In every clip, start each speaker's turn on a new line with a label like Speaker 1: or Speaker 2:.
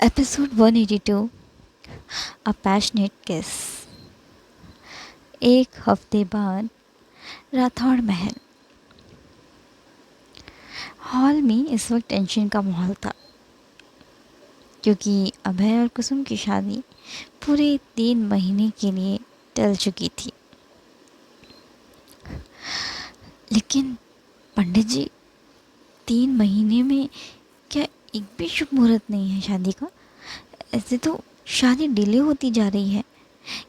Speaker 1: Episode 182 a passionate किस। एक हफ्ते बाद राठौड़ महल। हॉल में इस वक्त टेंशन का माहौल था क्योंकि अभय और कुसुम की शादी पूरे 3 महीने के लिए टल चुकी थी। लेकिन पंडित जी, 3 महीने में क्या एक भी शुभ मुहूर्त नहीं है शादी का? ऐसे तो शादी डिले होती जा रही है।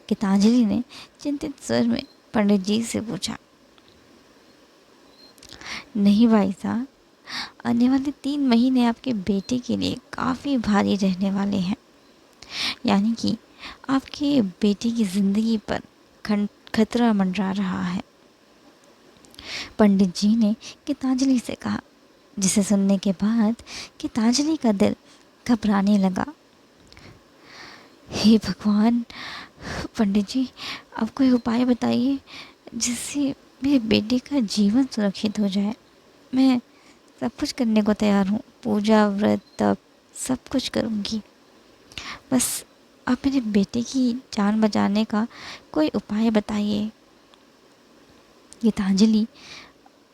Speaker 1: गीतांजलि ने चिंतित स्वर में पंडित जी से पूछा। नहीं भाई साहब, आने वाले 3 महीने आपके बेटे के लिए काफ़ी भारी रहने वाले हैं। यानी कि आपके बेटे की ज़िंदगी पर खतरा मंडरा रहा है, पंडित जी ने गीतांजलि से कहा, जिसे सुनने के बाद गीतांजलि का दिल घबराने लगा। हे भगवान, पंडित जी आप कोई उपाय बताइए जिससे मेरे बेटे का जीवन सुरक्षित हो जाए। मैं सब कुछ करने को तैयार हूँ, पूजा व्रत तप सब कुछ करूँगी। बस आप मेरे बेटे की जान बचाने का कोई उपाय बताइए। गीतांजलि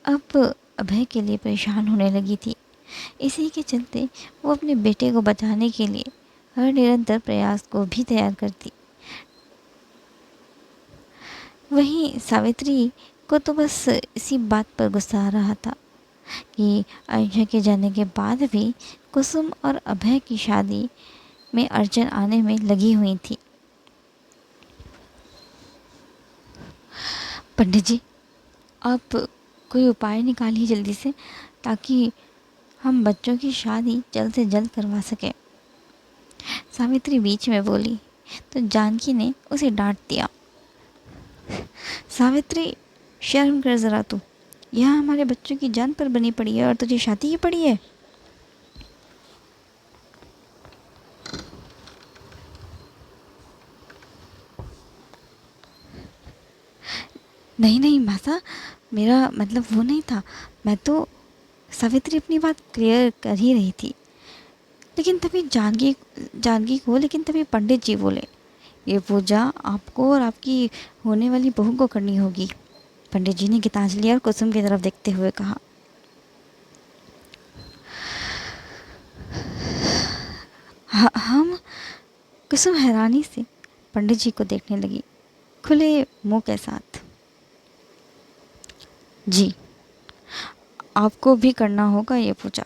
Speaker 1: अब अभय के लिए परेशान होने लगी थी। इसी के चलते वो अपने बेटे को बचाने के लिए हर निरंतर प्रयास को भी तैयार करती। वहीं सावित्री को तो बस इसी बात पर गुस्सा आ रहा था कि आयशा के जाने के बाद भी कुसुम और अभय की शादी में अड़चन आने में लगी हुई थी। पंडित जी, आप कोई उपाय निकालिए जल्दी से, ताकि हम बच्चों की शादी जल्द से जल्द करवा सकें। सावित्री बीच में बोली तो जानकी ने उसे डांट दिया। सावित्री, शर्म कर ज़रा तू। यहाँ हमारे बच्चों की जान पर बनी पड़ी है और तुझे शादी की पड़ी है। नहीं नहीं मासा, मेरा मतलब वो नहीं था। मैं तो सावित्री अपनी बात क्लियर कर ही रही थी। लेकिन तभी जानकी जानकी को लेकिन तभी पंडित जी बोले, ये पूजा आपको और आपकी होने वाली बहू को करनी होगी। पंडित जी ने गीतांजलि और कुसुम की तरफ देखते हुए कहा। हम कुसुम हैरानी से पंडित जी को देखने लगी, खुले मुंह के साथ। जी, आपको भी करना होगा ये पूजा,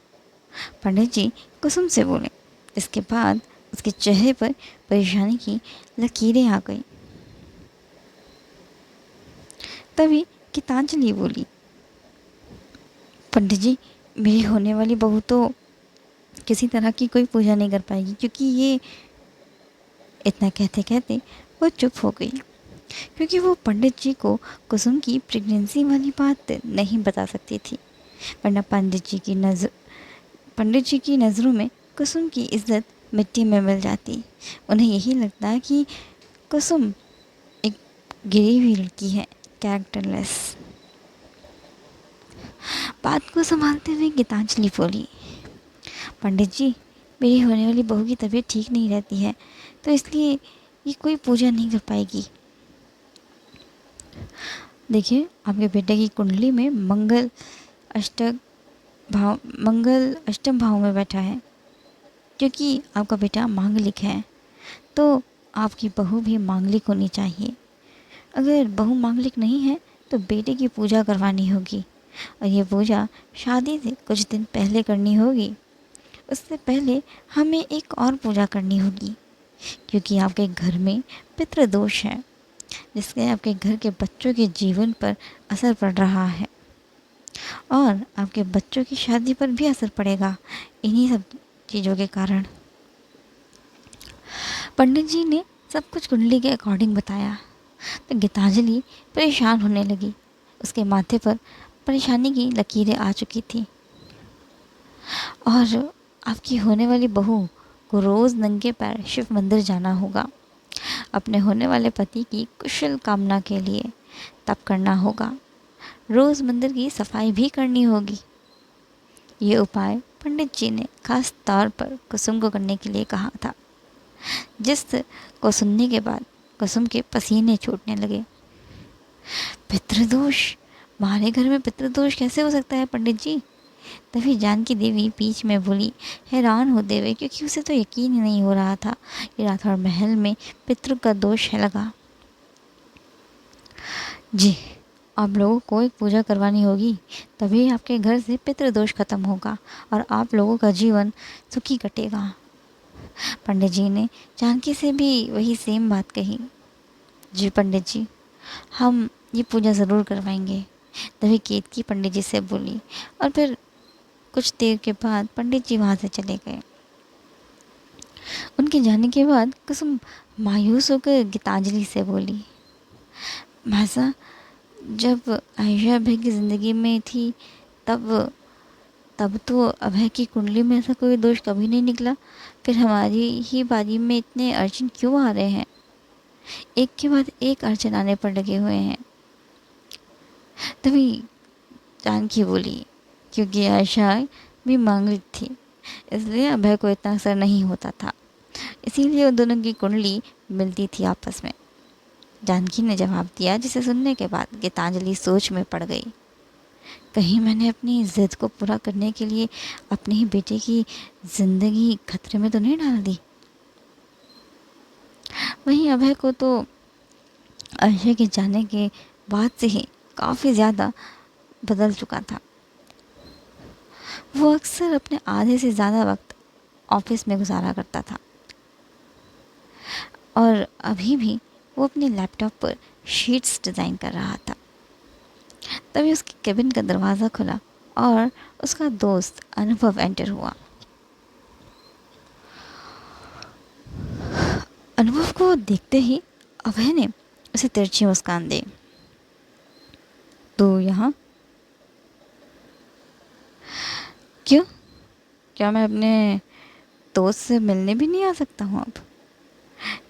Speaker 1: पंडित जी कुसुम से बोले। इसके बाद उसके चेहरे पर परेशानी की लकीरें आ गई। तभी गीतांजलि बोली, पंडित जी मेरी होने वाली बहू तो किसी तरह की कोई पूजा नहीं कर पाएगी, क्योंकि ये। इतना कहते कहते वो चुप हो गई, क्योंकि वो पंडित जी को कुसुम की प्रेगनेंसी वाली बात नहीं बता सकती थी, वरना पंडित जी की नज़रों में कुसुम की इज्जत मिट्टी में मिल जाती। उन्हें यही लगता कि कुसुम एक गिरी हुई लड़की है, कैरेक्टरलेस। बात को संभालते हुए गीतांजलि बोली, पंडित जी मेरी होने वाली बहू की तबीयत ठीक नहीं रहती है, तो इसलिए ये कोई पूजा नहीं कर पाएगी। देखिए, आपके बेटे की कुंडली में मंगल अष्टम भाव में बैठा है, क्योंकि आपका बेटा मांगलिक है, तो आपकी बहू भी मांगलिक होनी चाहिए। अगर बहू मांगलिक नहीं है तो बेटे की पूजा करवानी होगी, और ये पूजा शादी से कुछ दिन पहले करनी होगी। उससे पहले हमें एक और पूजा करनी होगी, क्योंकि आपके घर में पितृदोष है, जिससे आपके घर के बच्चों के जीवन पर असर पड़ रहा है, और आपके बच्चों की शादी पर भी असर पड़ेगा इन्हीं सब चीज़ों के कारण। पंडित जी ने सब कुछ कुंडली के अकॉर्डिंग बताया तो गीतांजलि परेशान होने लगी। उसके माथे पर परेशानी की लकीरें आ चुकी थी, और आपकी होने वाली बहू को रोज़ नंगे पैर शिव मंदिर जाना होगा। अपने होने वाले पति की कुशल कामना के लिए तप करना होगा। रोज़ मंदिर की सफाई भी करनी होगी। ये उपाय पंडित जी ने खास तौर पर कुसुम को करने के लिए कहा था, जिस को सुनने के बाद कुसुम के पसीने छूटने लगे। पितृदोष? हमारे घर में पितृदोष कैसे हो सकता है पंडित जी? तभी जानकी देवी बीच में बोली, हैरान होते हुए, क्योंकि उसे तो यकीन ही नहीं हो रहा था कि राठौड़ महल में पितृ का दोष है लगा। जी, आप लोगों को एक पूजा करवानी होगी, तभी आपके घर से पितृदोष खत्म होगा और आप लोगों का जीवन सुखी कटेगा। पंडित जी ने जानकी से भी वही सेम बात कही। जी पंडित जी, हम ये पूजा ज़रूर करवाएंगे। तभी केतकी पंडित जी से बोली और फिर कुछ देर के बाद पंडित जी वहाँ से चले गए। उनके जाने के बाद कुसुम मायूस होकर गीतांजलि से बोली, मासा, जब आयशा अभय की ज़िंदगी में थी तब तब तो अभय की कुंडली में ऐसा कोई दोष कभी नहीं निकला, फिर हमारी ही बारी में इतने अर्चन क्यों आ रहे हैं? एक के बाद एक अर्चन आने पर लगे हुए हैं। तभी जानकी बोली, क्योंकि आयशा भी मांगलिक थी, इसलिए अभय को इतना असर नहीं होता था, इसीलिए उन दोनों की कुंडली मिलती थी आपस में। जानकी ने जवाब दिया, जिसे सुनने के बाद गीतांजलि सोच में पड़ गई। कहीं मैंने अपनी ज़िद को पूरा करने के लिए अपने ही बेटे की ज़िंदगी खतरे में तो नहीं डाल दी? वहीं अभय को तो आयशा के जाने के बाद से ही काफ़ी ज़्यादा बदल चुका था। वो अक्सर अपने आधे से ज़्यादा वक्त ऑफिस में गुजारा करता था और अभी भी वो अपने लैपटॉप पर शीट्स डिज़ाइन कर रहा था। तभी उसके केबिन का दरवाज़ा खुला और उसका दोस्त अनुभव एंटर हुआ। अनुभव को देखते ही अभय ने उसे तिरछी मुस्कान दी। तो यहाँ क्यों? क्या मैं अपने दोस्त से मिलने भी नहीं आ सकता हूँ अब?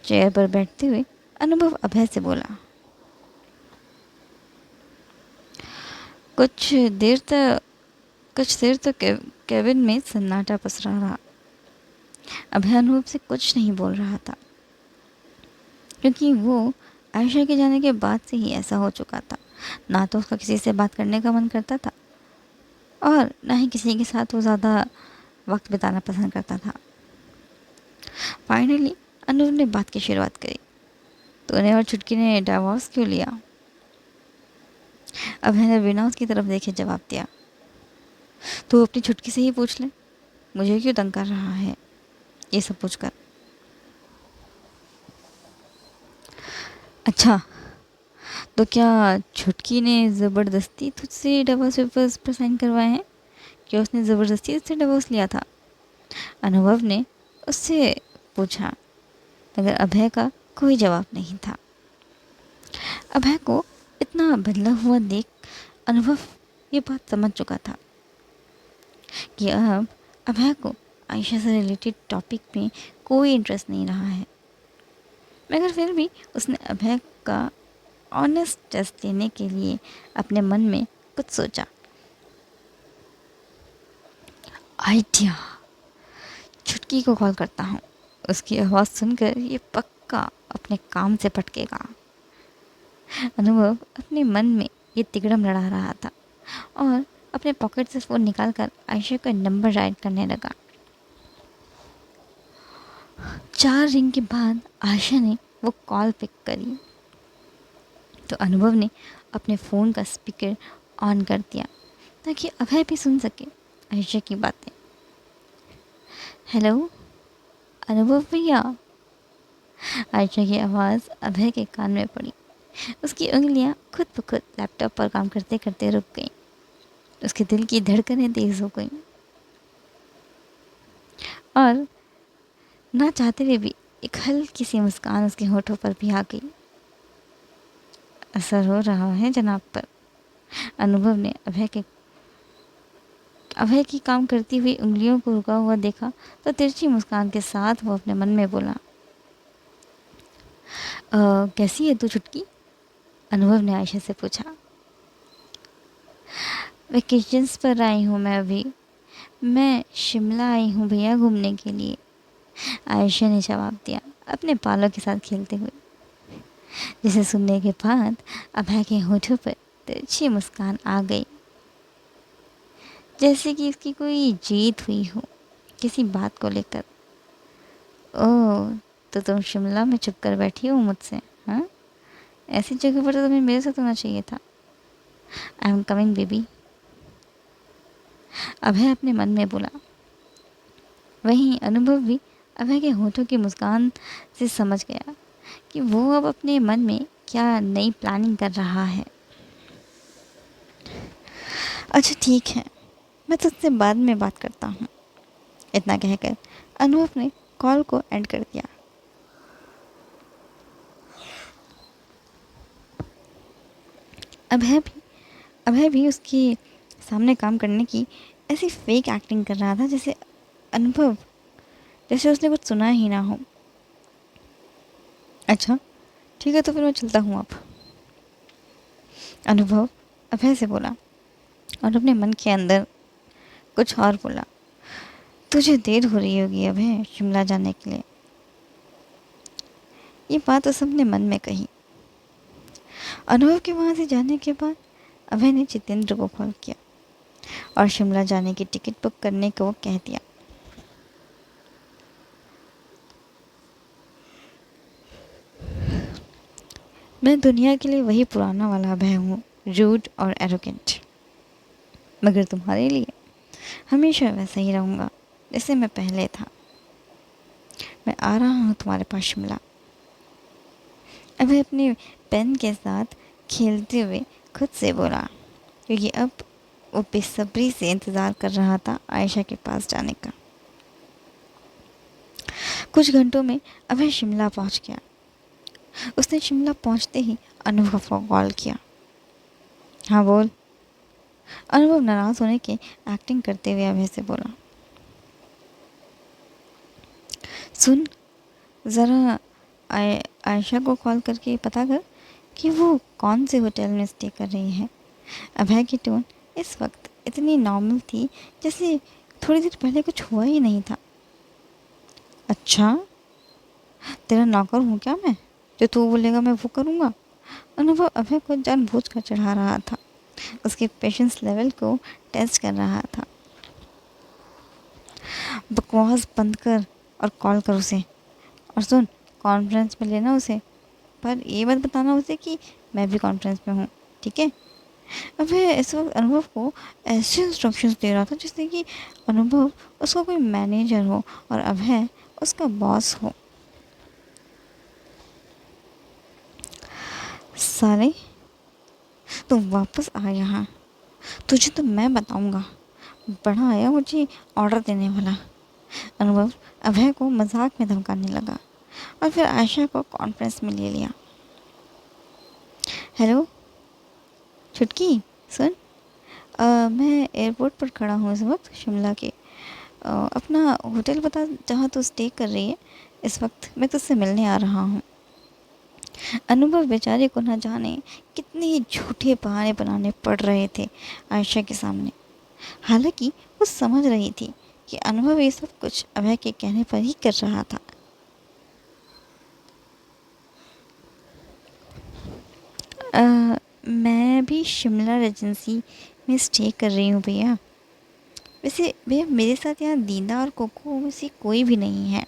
Speaker 1: चेयर पर बैठते हुए अनुभव अभय से बोला। कुछ देर तक केबिन में सन्नाटा पसरा रहा। अभय अनुभव से कुछ नहीं बोल रहा था, क्योंकि वो आयशा के जाने के बाद से ही ऐसा हो चुका था। ना तो उसका किसी से बात करने का मन करता था और ना ही किसी के साथ वो ज़्यादा वक्त बिताना पसंद करता था। फाइनली अनुभव ने बात की शुरुआत करी, तूने और छुटकी ने डिवोर्स क्यों लिया? अभय ने बिना उसकी तरफ देखे जवाब दिया, तू अपनी छुटकी से ही पूछ ले, मुझे क्यों तंग कर रहा है ये सब पूछकर। अच्छा, तो क्या छुटकी ने ज़बरदस्ती तुझसे डिवोर्स पेपर्स पर साइन करवाए हैं? क्या उसने ज़बरदस्ती उससे डिवोर्स लिया था? अनुभव ने उससे पूछा, मगर अभय का कोई जवाब नहीं था। अभय को इतना बदला हुआ देख अनुभव ये बात समझ चुका था कि अब अभय को आयशा से रिलेटेड टॉपिक में कोई इंटरेस्ट नहीं रहा है, मगर फिर भी उसने अभय का ऑनेस्ट टेस्ट लेने के लिए अपने मन में कुछ सोचा। आइडिया, छुटकी को कॉल करता हूँ, उसकी आवाज़ सुनकर ये पक्का अपने काम से भटकेगा। अनुभव अपने मन में ये तिकड़म लड़ा रहा था और अपने पॉकेट से फ़ोन निकालकर आयशा का नंबर डायल करने लगा। 4 रिंग के बाद आयशा ने वो कॉल पिक करी तो अनुभव ने अपने फ़ोन का स्पीकर ऑन कर दिया ताकि अभय भी सुन सके आयशा की बातें। हेलो अनुभव भैया। आयशा की आवाज़ अभय के कान में पड़ी। उसकी उंगलियां खुद ब खुद लैपटॉप पर काम करते करते रुक गईं। उसके दिल की धड़कनें तेज़ हो गईं और ना चाहते हुए भी एक हल्की सी मुस्कान उसके होठों पर भी आ गई। असर हो रहा है जनाब पर। अनुभव ने अभय की काम करती हुई उंगलियों को रुका हुआ देखा तो तिरछी मुस्कान के साथ वो अपने मन में बोला, कैसी है तू छुटकी? अनुभव ने आयशा से पूछा। वेकेशंस पर आई हूँ मैं अभी, मैं शिमला आई हूँ भैया घूमने के लिए, आयशा ने जवाब दिया अपने बालों के साथ खेलते हुए। जिसे सुनने के बाद अभय के होठों पर तिरछी मुस्कान आ गई, जैसे कि इसकी कोई जीत हुई हो किसी बात को लेकर। ओह, तो तुम शिमला में चुप कर बैठी हो मुझसे? हाँ, ऐसी जगह पर तो तुम्हें मेरे साथ होना चाहिए था। आई एम कमिंग बेबी, अभय अपने मन में बोला। वहीं अनुभव भी अभय के होठों की मुस्कान से समझ गया कि वो अब अपने मन में क्या नई प्लानिंग कर रहा है। अच्छा ठीक है, मैं तुझसे बाद में बात करता हूँ। इतना कहकर अनुभव ने कॉल को एंड कर दिया। अभय भी अभय भी उसके सामने काम करने की ऐसी फेक एक्टिंग कर रहा था जैसे उसने कुछ सुना ही ना हो। अच्छा ठीक है, तो फिर मैं चलता हूँ अब, अनुभव अभय से बोला और अपने मन के अंदर कुछ और बोला। तुझे देर हो रही होगी अभय शिमला जाने के लिए। ये बात उस अपने मन में कही। अनुभव के वहाँ से जाने के बाद अभय ने जितेंद्र को कॉल किया और शिमला जाने की टिकट बुक करने को कह दिया। मैं दुनिया के लिए वही पुराना वाला अभय हूँ, रूड और एरोगेंट, मगर तुम्हारे लिए हमेशा वैसा ही रहूँगा जैसे मैं पहले था। मैं आ रहा हूँ तुम्हारे पास शिमला। अभय अपने पेन के साथ खेलते हुए खुद से बोला, क्योंकि अब वो बेसब्री से इंतज़ार कर रहा था आयशा के पास जाने का। कुछ घंटों में अभय शिमला पहुंच गया। उसने शिमला पहुंचते ही अनुभव को कॉल किया। हाँ बोल, अनुभव नाराज़ होने की एक्टिंग करते हुए अभय से बोला। सुन, ज़रा आयशा को कॉल करके पता कर कि वो कौन से होटल में स्टे कर रही है। अभय की टोन इस वक्त इतनी नॉर्मल थी जैसे थोड़ी देर पहले कुछ हुआ ही नहीं था। अच्छा, तेरा नौकर हूँ क्या मैं? जो तू बोलेगा मैं वो करूँगा। अनुभव अभय को जानबूझ कर चढ़ा रहा था, उसके पेशेंस लेवल को टेस्ट कर रहा था। बकवास बंद कर और कॉल कर उसे, और सुन, कॉन्फ्रेंस में लेना उसे, पर ये मत बताना उसे कि मैं भी कॉन्फ्रेंस में हूँ, ठीक है? अभय इस वक्त अनुभव को ऐसे इंस्ट्रक्शंस दे रहा था जैसे कि अनुभव उसका कोई मैनेजर हो और अभय उसका बॉस हो। साले, तुम वापस आ यहाँ, तुझे तो मैं बताऊँगा। बड़ा आया मुझे ऑर्डर देने वाला। अनुभव अभय को मजाक में धमकाने लगा और फिर आयशा को कॉन्फ्रेंस में ले लिया। हेलो छुटकी, सुन, मैं एयरपोर्ट पर खड़ा हूँ इस वक्त शिमला के। अपना होटल बता जहाँ तू स्टे कर रही है। इस वक्त मैं तुझसे मिलने आ रहा हूँ। अनुभव बेचारे को न जाने कितने झूठे बहाने बनाने पड़ रहे थे आयशा के सामने। हालांकि वो समझ रही थी कि अनुभव ये सब कुछ अभय के कहने पर ही कर रहा था। मैं भी शिमला रेजेंसी में स्टे कर रही हूँ भैया। वैसे भैया मेरे साथ यहाँ दीदा और कोको में से कोई भी नहीं है।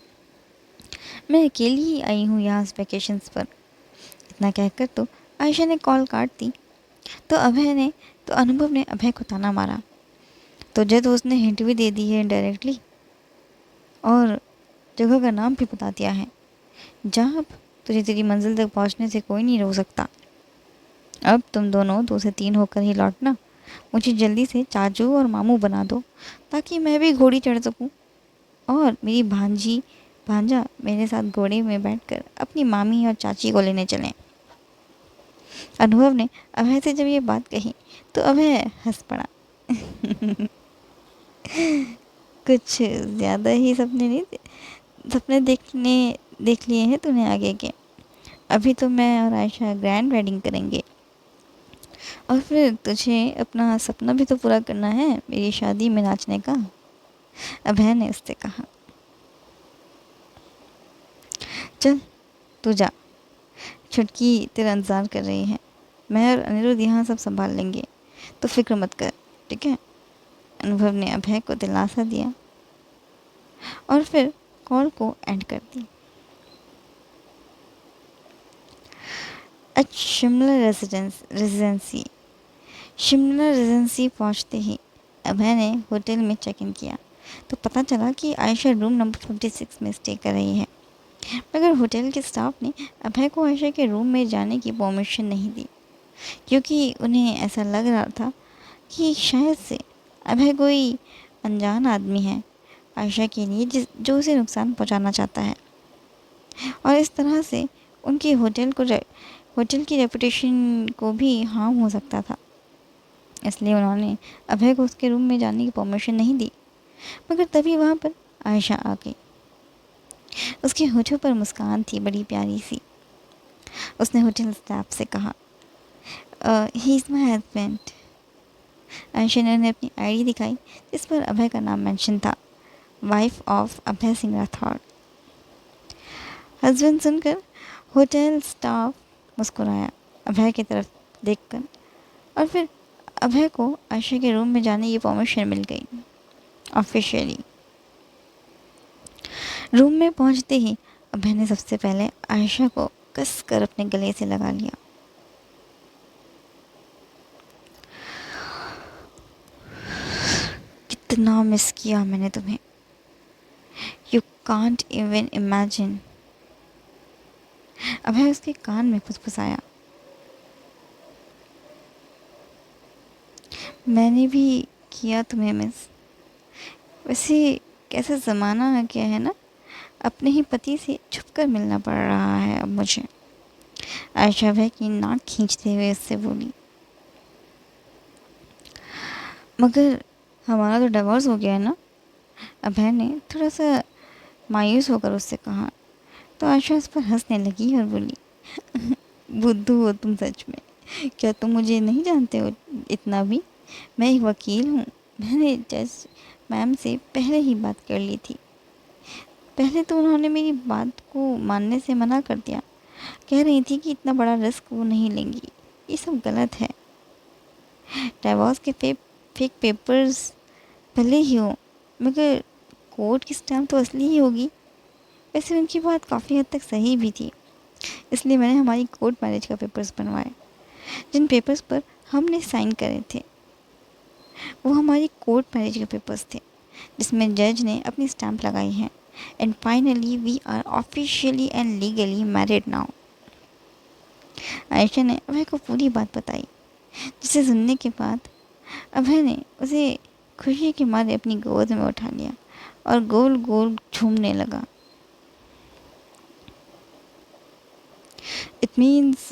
Speaker 1: मैं अकेली ही आई हूँ यहाँ वेकेशंस पर। इतना कहकर तो आयशा ने कॉल काट दी। तो अनुभव ने अभय को ताना मारा। तुझे तो उसने हिंट भी दे दी है इनडायरेक्टली, और जगह का नाम भी बता दिया है जहाँ तुझे तेरी मंजिल तक पहुँचने से कोई नहीं रोक सकता। अब तुम दोनों 2 से 3 होकर ही लौटना। मुझे जल्दी से चाचू और मामू बना दो ताकि मैं भी घोड़ी चढ़ सकूं और मेरी भांजा मेरे साथ घोड़े में बैठकर अपनी मामी और चाची को लेने चलें। अनुभव ने अभय से जब ये बात कही तो अभय हंस पड़ा। कुछ ज़्यादा ही सपने देख लिए हैं तूने आगे के। अभी तो मैं और आयशा ग्रैंड वेडिंग करेंगे और फिर तुझे अपना सपना भी तो पूरा करना है मेरी शादी में नाचने का। अभय ने उससे कहा, चल तू जा, छुटकी तेरा इंतज़ार कर रही है। मैं और अनिरुद्ध यहाँ सब संभाल लेंगे, तो फिक्र मत कर, ठीक है। अनुभव ने अभय को दिलासा दिया और फिर कॉल को एंड कर दी। शिमला रेजिडेंसी पहुंचते ही अभय ने होटल में चेक इन किया तो पता चला कि आयशा रूम नंबर 56 में स्टे कर रही है। मगर होटल के स्टाफ ने अभय को आयशा के रूम में जाने की परमिशन नहीं दी, क्योंकि उन्हें ऐसा लग रहा था कि शायद से अभय कोई अनजान आदमी है आयशा के लिए जो उसे नुकसान पहुंचाना चाहता है, और इस तरह से उनके होटल की रेपुटेशन को भी हार्म हो सकता था। इसलिए उन्होंने अभय को उसके रूम में जाने की परमिशन नहीं दी। मगर तभी वहाँ पर आयशा आ गई। उसके होठों पर मुस्कान थी, बड़ी प्यारी सी। उसने होटल स्टाफ से कहा, he is my husband. Ayesha ने उन्हें अपनी आईडी दिखाई जिस पर अभय का नाम मेंशन था, wife of Abhay Singh Rathore. Husband सुनकर होटल स्टाफ मुस्कुराया अभय की तरफ देखकर, और फिर अभय को आयशा के रूम में जाने की परमिशन मिल गई ऑफिशियली। रूम में पहुंचते ही अभय ने सबसे पहले आयशा को कस कर अपने गले से लगा लिया। कितना मिस किया मैंने तुम्हें, यू कांट इवन इमेजिन। अभय उसके कान में फुसफुसाया। मैंने भी किया तुम्हें मिस। वैसे कैसा ज़माना आ गया है ना, अपने ही पति से छुपकर मिलना पड़ रहा है अब मुझे। आयशा अभय की नाक खींचते हुए उससे बोली, मगर हमारा तो डिवोर्स हो गया है ना। अभय ने थोड़ा सा मायूस होकर उससे कहा, तो आयशा उस पर हंसने लगी और बोली, बुद्धू हो तुम सच में। क्या तुम मुझे नहीं जानते हो इतना भी? मैं एक वकील हूँ। मैंने जज मैम से पहले ही बात कर ली थी। पहले तो उन्होंने मेरी बात को मानने से मना कर दिया, कह रही थी कि इतना बड़ा रिस्क वो नहीं लेंगी, ये सब गलत है। डिवोर्स के फेक पेपर्स भले ही हो, मगर कोर्ट की स्टैम्प तो असली ही होगी। वैसे उनकी बात काफ़ी हद तक सही भी थी, इसलिए मैंने हमारी कोर्ट मैरिज का पेपर्स बनवाए। जिन पेपर्स पर हमने साइन करे थे वो हमारी कोर्ट मैरिज के पेपर्स थे, जिसमें जज ने अपनी स्टैम्प लगाई है। And finally we are officially and legally married now. Ayesha ने अभय को पूरी बात बताई, जिसे सुनने के बाद अभय ने उसे खुशी के मारे अपनी गोद में उठा लिया और गोल गोल झूमने लगा। It means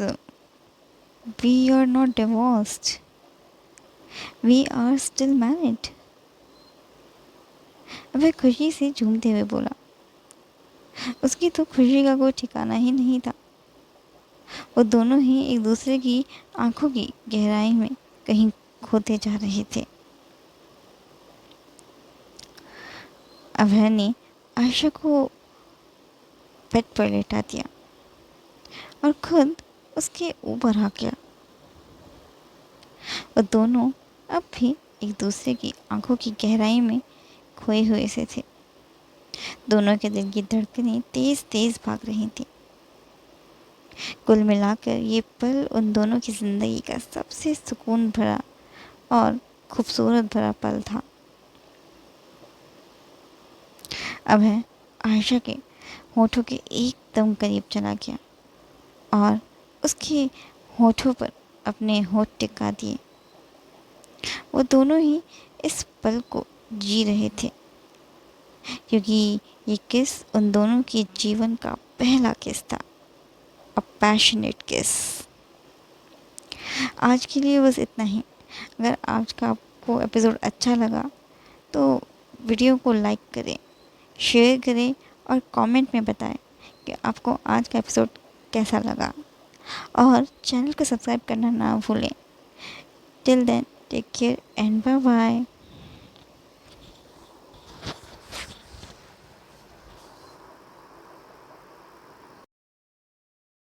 Speaker 1: we are not divorced, we are still married. Abhay खुशी से झूमते हुए बोला। उसकी तो खुशी का कोई ठिकाना ही नहीं था। वो दोनों ही एक दूसरे की आंखों की गहराई में कहीं खोते जा रहे थे। अभय ने आयशा को बेड पर लेटा दिया और खुद उसके ऊपर आ गया। वो दोनों अब भी एक दूसरे की आंखों की गहराई में खोए हुए से थे। दोनों के दिल की धड़कनें तेज तेज भाग रही थी। कुल मिलाकर ये पल उन दोनों की ज़िंदगी का सबसे सुकून भरा और खूबसूरत भरा पल था। अभय आयशा के होठों के एकदम करीब चला गया और उसके होठों पर अपने होठ टिका दिए। वो दोनों ही इस पल को जी रहे थे, क्योंकि ये किस उन दोनों के जीवन का पहला किस था, अ पैशनेट किस। आज के लिए बस इतना ही। अगर आज का आपको एपिसोड अच्छा लगा तो वीडियो को लाइक करें, शेयर करें और कमेंट में बताएं कि आपको आज का एपिसोड कैसा लगा, और चैनल को सब्सक्राइब करना ना भूलें। Till then take care and bye bye.